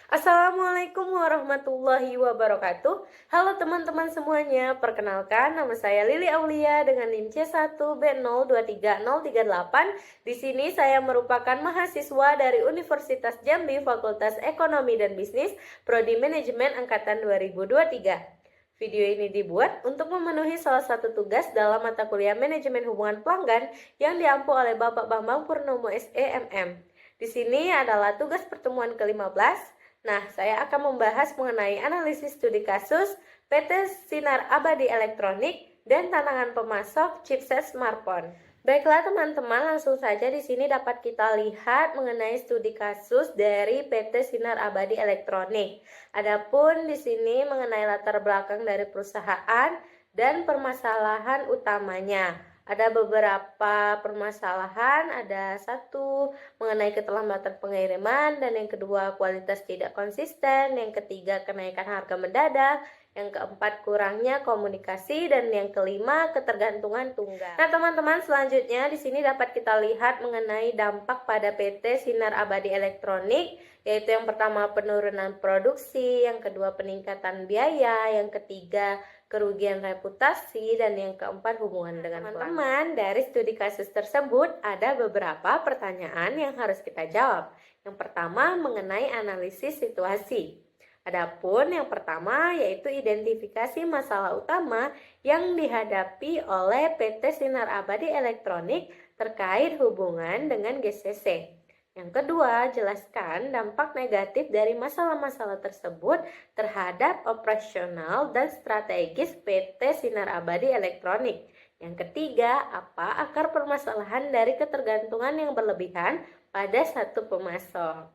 Assalamualaikum warahmatullahi wabarakatuh. Halo teman-teman semuanya, perkenalkan nama saya Lili Aulia dengan NIM C1B023038. Di sini saya merupakan mahasiswa dari Universitas Jambi Fakultas Ekonomi dan Bisnis, Prodi Manajemen Angkatan 2023. Video ini dibuat untuk memenuhi salah satu tugas dalam mata kuliah Manajemen Hubungan Pelanggan yang diampu oleh Bapak Bambang Purnomo SEMM. Di sini adalah tugas pertemuan ke-15. Nah, saya akan membahas mengenai analisis studi kasus PT Sinar Abadi Elektronik dan tantangan pemasok chipset smartphone. Baiklah teman-teman, langsung saja di sini dapat kita lihat mengenai studi kasus dari PT Sinar Abadi Elektronik. Adapun di sini mengenai latar belakang dari perusahaan dan permasalahan utamanya. Ada beberapa permasalahan, ada satu mengenai keterlambatan pengiriman, dan yang kedua kualitas tidak konsisten, yang ketiga kenaikan harga mendadak, yang keempat kurangnya komunikasi, dan yang kelima ketergantungan tunggal. Nah teman-teman, selanjutnya di sini dapat kita lihat mengenai dampak pada PT Sinar Abadi Elektronik, yaitu yang pertama penurunan produksi, yang kedua peningkatan biaya, yang ketiga kerugian reputasi, dan yang keempat hubungan dengan teman-teman. Dari studi kasus tersebut ada beberapa pertanyaan yang harus kita jawab. Yang pertama mengenai analisis situasi. Adapun yang pertama yaitu identifikasi masalah utama yang dihadapi oleh PT Sinar Abadi Elektronik terkait hubungan dengan GCC. Yang kedua, jelaskan dampak negatif dari masalah-masalah tersebut terhadap operasional dan strategis PT Sinar Abadi Elektronik. Yang ketiga, apa akar permasalahan dari ketergantungan yang berlebihan pada satu pemasok.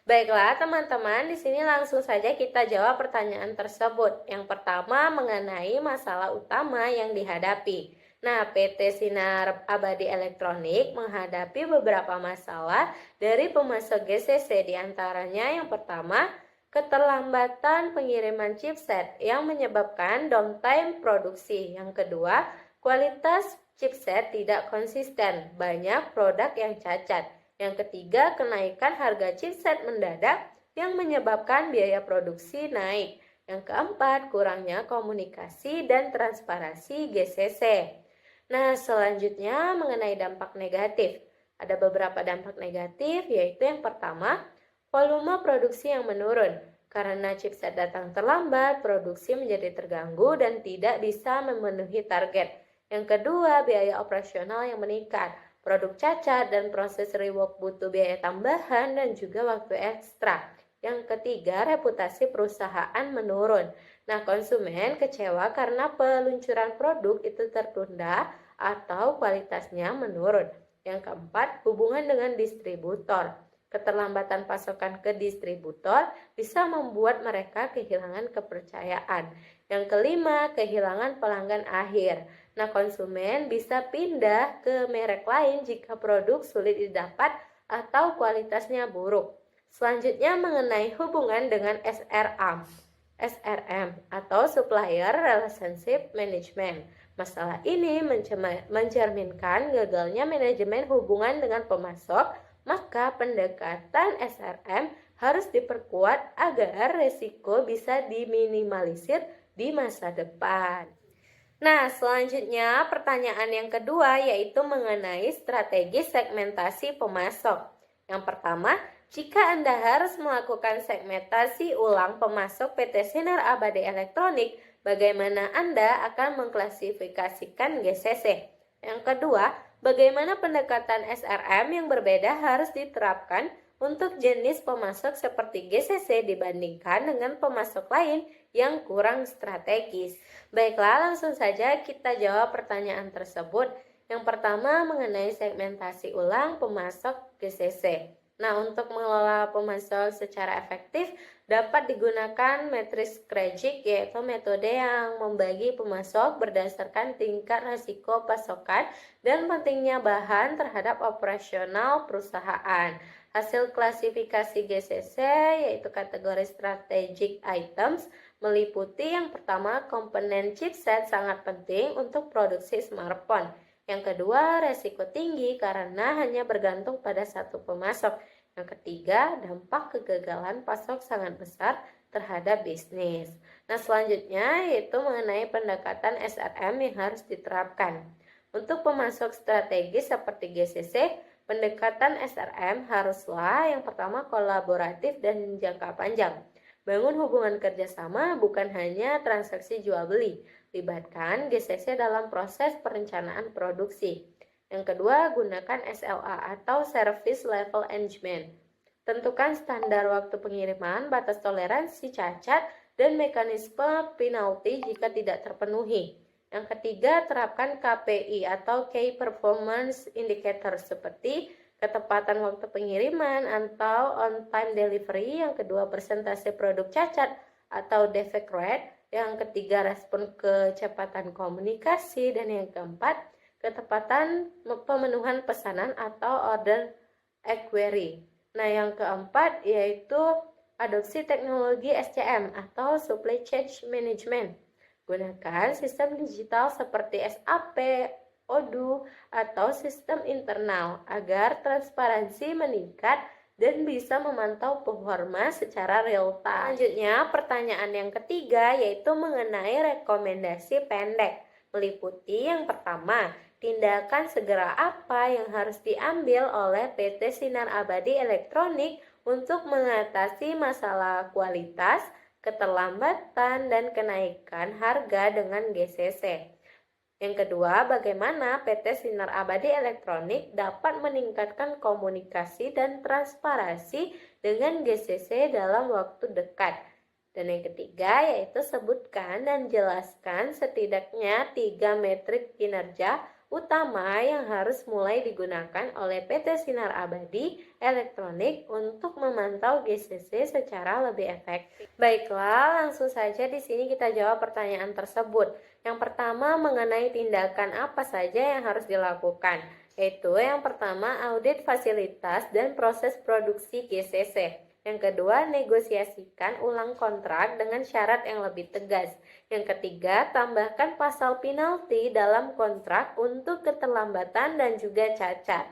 Baiklah teman-teman, di sini langsung saja kita jawab pertanyaan tersebut. Yang pertama mengenai masalah utama yang dihadapi. Nah, PT Sinar Abadi Elektronik menghadapi beberapa masalah dari pemasok GCC, diantaranya yang pertama, keterlambatan pengiriman chipset yang menyebabkan downtime produksi. Yang kedua, kualitas chipset tidak konsisten, banyak produk yang cacat. Yang ketiga, kenaikan harga chipset mendadak yang menyebabkan biaya produksi naik. Yang keempat, kurangnya komunikasi dan transparansi GCC. Nah, selanjutnya mengenai dampak negatif. Ada beberapa dampak negatif, yaitu yang pertama, volume produksi yang menurun. Karena chipset datang terlambat, produksi menjadi terganggu dan tidak bisa memenuhi target. Yang kedua, biaya operasional yang meningkat. Produk cacat dan proses rework butuh biaya tambahan dan juga waktu ekstra. Yang ketiga, reputasi perusahaan menurun. Nah, konsumen kecewa karena peluncuran produk itu tertunda atau kualitasnya menurun. Yang keempat, hubungan dengan distributor. Keterlambatan pasokan ke distributor bisa membuat mereka kehilangan kepercayaan. Yang kelima, kehilangan pelanggan akhir. Nah, konsumen bisa pindah ke merek lain jika produk sulit didapat atau kualitasnya buruk. Selanjutnya mengenai hubungan dengan SRM atau Supplier Relationship Management. Masalah ini mencerminkan gagalnya manajemen hubungan dengan pemasok, maka pendekatan SRM harus diperkuat agar resiko bisa diminimalisir di masa depan. Nah, selanjutnya pertanyaan yang kedua yaitu mengenai strategi segmentasi pemasok. Yang pertama, jika Anda harus melakukan segmentasi ulang pemasok PT Sinar Abadi Elektronik, bagaimana Anda akan mengklasifikasikan GCC? Yang kedua, bagaimana pendekatan SRM yang berbeda harus diterapkan untuk jenis pemasok seperti GCC dibandingkan dengan pemasok lain yang kurang strategis. Baiklah, langsung saja kita jawab pertanyaan tersebut. Yang pertama mengenai segmentasi ulang pemasok GCC. Nah, untuk mengelola pemasok secara efektif dapat digunakan matriks Krejcik, yaitu metode yang membagi pemasok berdasarkan tingkat risiko pasokan dan pentingnya bahan terhadap operasional perusahaan. Hasil klasifikasi GCC yaitu kategori strategic items meliputi yang pertama komponen chipset sangat penting untuk produksi smartphone. Yang kedua, resiko tinggi karena hanya bergantung pada satu pemasok. Yang ketiga, dampak kegagalan pasok sangat besar terhadap bisnis. Nah, selanjutnya yaitu mengenai pendekatan SRM yang harus diterapkan. Untuk pemasok strategis seperti GCC, pendekatan SRM haruslah yang pertama kolaboratif dan jangka panjang. Bangun hubungan kerjasama bukan hanya transaksi jual beli, libatkan GCC dalam proses perencanaan produksi. Yang kedua, gunakan SLA atau Service Level Engagement. Tentukan standar waktu pengiriman, batas toleransi cacat, dan mekanisme penalti jika tidak terpenuhi. Yang ketiga, terapkan KPI atau Key Performance Indicator seperti ketepatan waktu pengiriman atau on-time delivery. Yang kedua, persentase produk cacat atau defect rate. Yang ketiga, respon kecepatan komunikasi. Dan yang keempat, ketepatan pemenuhan pesanan atau order query. Nah, yang keempat yaitu adopsi teknologi SCM atau Supply Chain Management. Gunakan sistem digital seperti SAP, Odoo, atau sistem internal agar transparansi meningkat dan bisa memantau performa secara real time. Selanjutnya, pertanyaan yang ketiga yaitu mengenai rekomendasi pendek. Meliputi yang pertama, tindakan segera apa yang harus diambil oleh PT Sinar Abadi Elektronik untuk mengatasi masalah kualitas, keterlambatan, dan kenaikan harga dengan GCC. Yang kedua, bagaimana PT Sinar Abadi Elektronik dapat meningkatkan komunikasi dan transparansi dengan GCC dalam waktu dekat. Dan yang ketiga, yaitu sebutkan dan jelaskan setidaknya 3 metrik kinerja utama yang harus mulai digunakan oleh PT Sinar Abadi Elektronik untuk memantau GCC secara lebih efektif. Baiklah, langsung saja di sini kita jawab pertanyaan tersebut. Yang pertama, mengenai tindakan apa saja yang harus dilakukan, yaitu yang pertama, audit fasilitas dan proses produksi GCC. Yang kedua, negosiasikan ulang kontrak dengan syarat yang lebih tegas. Yang ketiga, tambahkan pasal penalti dalam kontrak untuk keterlambatan dan juga cacat.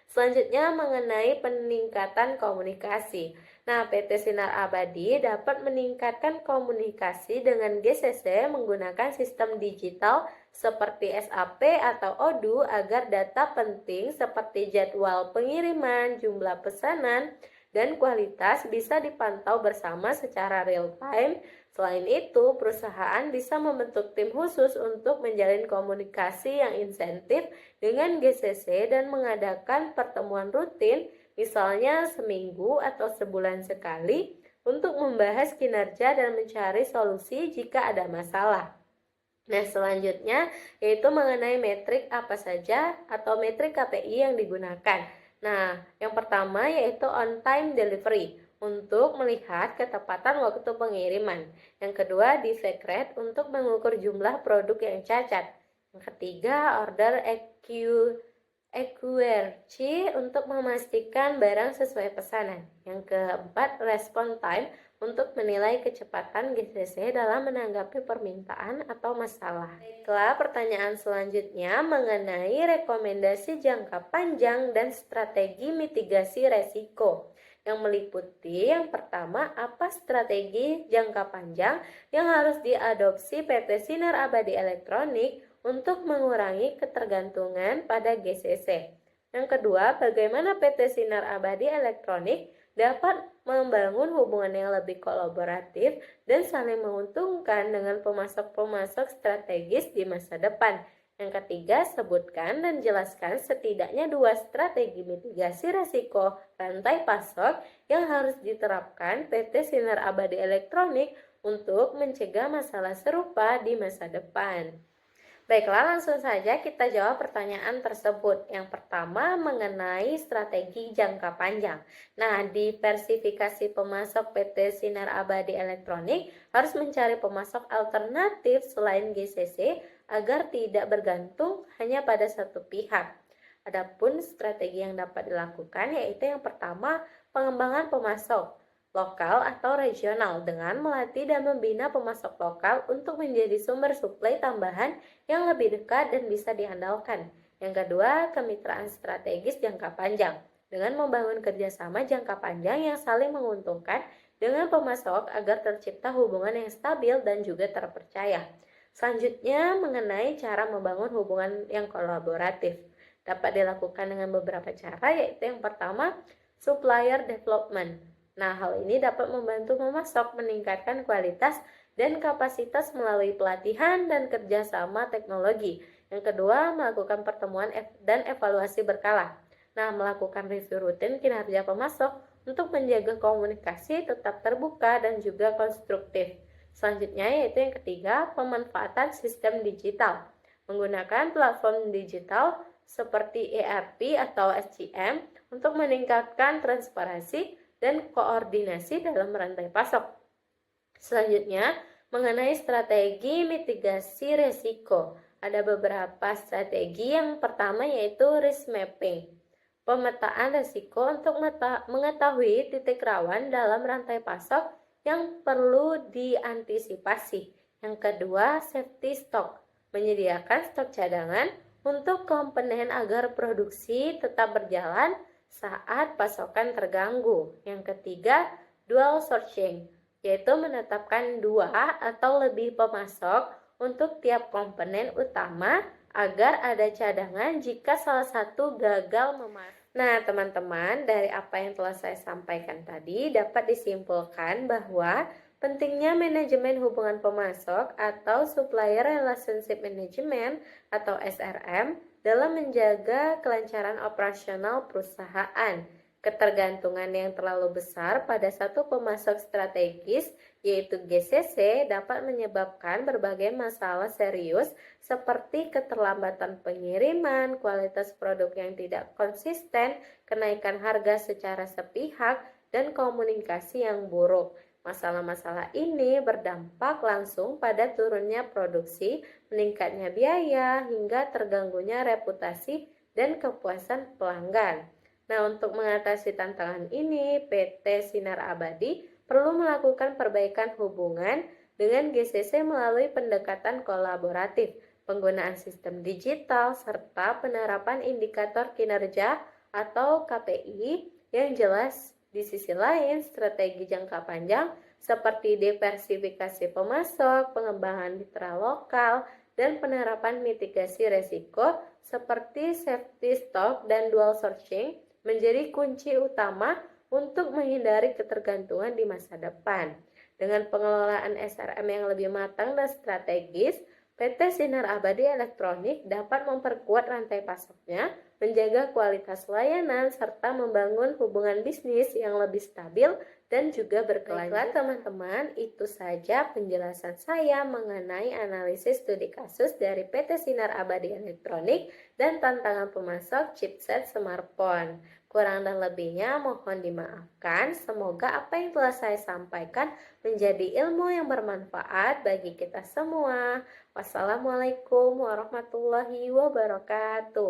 Selanjutnya, mengenai peningkatan komunikasi. Nah, PT Sinar Abadi dapat meningkatkan komunikasi dengan GCC menggunakan sistem digital seperti SAP atau Odoo agar data penting seperti jadwal pengiriman, jumlah pesanan, dan kualitas bisa dipantau bersama secara real time. Selain itu, perusahaan bisa membentuk tim khusus untuk menjalin komunikasi yang insentif dengan GCC dan mengadakan pertemuan rutin, misalnya seminggu atau sebulan sekali, untuk membahas kinerja dan mencari solusi jika ada masalah. Nah, selanjutnya yaitu mengenai metrik apa saja atau metrik KPI yang digunakan. Nah, yang pertama yaitu on time delivery untuk melihat ketepatan waktu pengiriman. Yang kedua, defect rate untuk mengukur jumlah produk yang cacat. Yang ketiga, order accuracy untuk memastikan barang sesuai pesanan. Yang keempat, respon time untuk menilai kecepatan GCC dalam menanggapi permintaan atau masalah. Baiklah, pertanyaan selanjutnya mengenai rekomendasi jangka panjang dan strategi mitigasi resiko, yang meliputi yang pertama, apa strategi jangka panjang yang harus diadopsi PT Sinar Abadi Elektronik untuk mengurangi ketergantungan pada GCC. Yang kedua, bagaimana PT Sinar Abadi Elektronik dapat membangun hubungan yang lebih kolaboratif dan saling menguntungkan dengan pemasok-pemasok strategis di masa depan. Yang ketiga, sebutkan dan jelaskan setidaknya 2 strategi mitigasi risiko rantai pasok yang harus diterapkan PT Sinar Abadi Elektronik untuk mencegah masalah serupa di masa depan. Baiklah, langsung saja kita jawab pertanyaan tersebut. Yang pertama mengenai strategi jangka panjang. Nah, diversifikasi pemasok PT Sinar Abadi Elektronik harus mencari pemasok alternatif selain GCC agar tidak bergantung hanya pada satu pihak. Adapun strategi yang dapat dilakukan yaitu yang pertama, pengembangan pemasok lokal atau regional dengan melatih dan membina pemasok lokal untuk menjadi sumber suplai tambahan yang lebih dekat dan bisa diandalkan. Yang kedua, kemitraan strategis jangka panjang dengan membangun kerjasama jangka panjang yang saling menguntungkan dengan pemasok agar tercipta hubungan yang stabil dan juga terpercaya. Selanjutnya, mengenai cara membangun hubungan yang kolaboratif. Dapat dilakukan dengan beberapa cara, yaitu yang pertama, supplier development. Nah, hal ini dapat membantu memasok meningkatkan kualitas dan kapasitas melalui pelatihan dan kerjasama teknologi. Yang kedua, melakukan pertemuan dan evaluasi berkala. Nah, melakukan review rutin kinerja pemasok untuk menjaga komunikasi tetap terbuka dan juga konstruktif. Selanjutnya yaitu yang ketiga, pemanfaatan sistem digital. Menggunakan platform digital seperti ERP atau SCM untuk meningkatkan transparansi dan koordinasi dalam rantai pasok. Selanjutnya, mengenai strategi mitigasi risiko. Ada beberapa strategi. Yang pertama yaitu risk mapping. Pemetaan risiko untuk mengetahui titik rawan dalam rantai pasok yang perlu diantisipasi. Yang kedua, safety stock. Menyediakan stok cadangan untuk komponen agar produksi tetap berjalan saat pasokan terganggu. Yang ketiga, dual sourcing, yaitu menetapkan 2 atau lebih pemasok untuk tiap komponen utama agar ada cadangan jika salah satu gagal memasok. Nah, teman-teman, dari apa yang telah saya sampaikan tadi dapat disimpulkan bahwa pentingnya manajemen hubungan pemasok atau Supplier Relationship Management atau SRM dalam menjaga kelancaran operasional perusahaan. Ketergantungan yang terlalu besar pada satu pemasok strategis, yaitu GCC, dapat menyebabkan berbagai masalah serius seperti keterlambatan pengiriman, kualitas produk yang tidak konsisten, kenaikan harga secara sepihak, dan komunikasi yang buruk. Masalah-masalah ini berdampak langsung pada turunnya produksi, meningkatnya biaya, hingga terganggunya reputasi dan kepuasan pelanggan. Nah, untuk mengatasi tantangan ini, PT Sinar Abadi perlu melakukan perbaikan hubungan dengan GCC melalui pendekatan kolaboratif, penggunaan sistem digital, serta penerapan indikator kinerja atau KPI yang jelas. Di sisi lain, strategi jangka panjang seperti diversifikasi pemasok, pengembangan mitra lokal, dan penerapan mitigasi resiko seperti safety stock dan dual sourcing menjadi kunci utama untuk menghindari ketergantungan di masa depan. Dengan pengelolaan SRM yang lebih matang dan strategis, PT Sinar Abadi Elektronik dapat memperkuat rantai pasoknya, menjaga kualitas layanan, serta membangun hubungan bisnis yang lebih stabil dan juga berkelanjutan. Teman-teman, itu saja penjelasan saya mengenai analisis studi kasus dari PT Sinar Abadi Elektronik dan tantangan pemasok chipset smartphone. Kurang dan lebihnya mohon dimaafkan. Semoga apa yang telah saya sampaikan menjadi ilmu yang bermanfaat bagi kita semua. Wassalamualaikum warahmatullahi wabarakatuh.